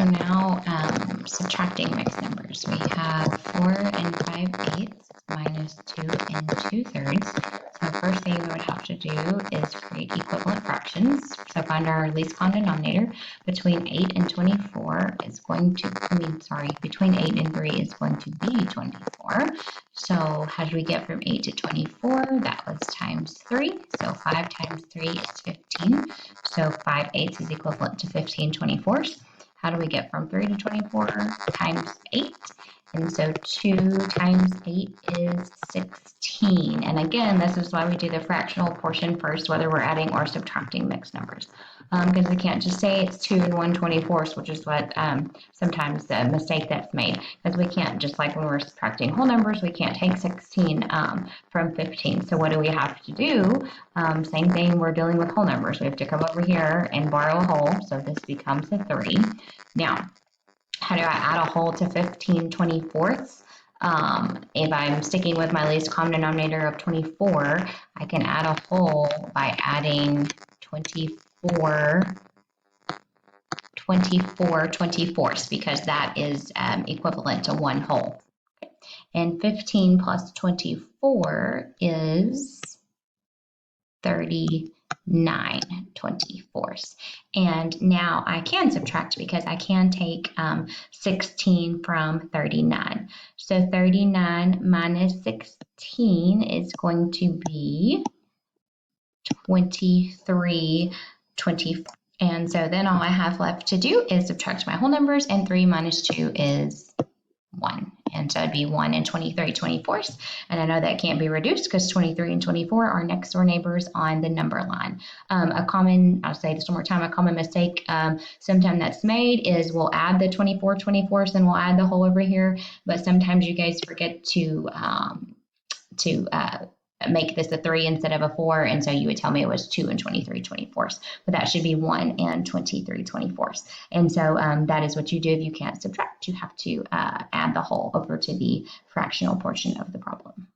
So now subtracting mixed numbers. We have 4 and 5/8 minus 2 and 2/3. So first thing we would have to do is create equivalent fractions. So find our least common denominator. Between 8 and 24 is going to, between 8 and 3 is going to be 24. So how do we get from 8 to 24? That was times 3. So 5 times 3 is 15. So 5/8 is equivalent to 15 24ths. How do we get from 3 to 24? Times 8. And so 2 times 8 is 16. And again, this is why we do the fractional portion first, whether we're adding or subtracting mixed numbers. Because we can't just say it's 2 and 1/24, which is what sometimes the mistake that's made. Because we can't, just like when we're subtracting whole numbers, we can't take 16 from 15. So what do we have to do? Same thing, we're dealing with whole numbers. We have to come over here and borrow a whole. So this becomes a 3. Now, how do I add a whole to 15 24ths? If I'm sticking with my least common denominator of 24, I can add a whole by adding 24 24ths, because that is equivalent to one whole. And 15 plus 24 is 39 24ths. And now I can subtract because I can take 16 from 39. So 39 minus 16 is going to be 23 24. And so then all I have left to do is subtract my whole numbers, and 3 minus 2 is 1. And so it'd be 1 and 23 24ths. And I know that can't be reduced because 23 and 24 are next door neighbors on the number line. I'll say this one more time, a common mistake sometimes that's made is we'll add the 24 24ths and we'll add the whole over here. But sometimes you guys forget to make this a 3 instead of a 4, and so you would tell me it was 2 and 23 24ths, but that should be 1 and 23 24ths. And so that is what you do if you can't subtract. You have to add the whole over to the fractional portion of the problem.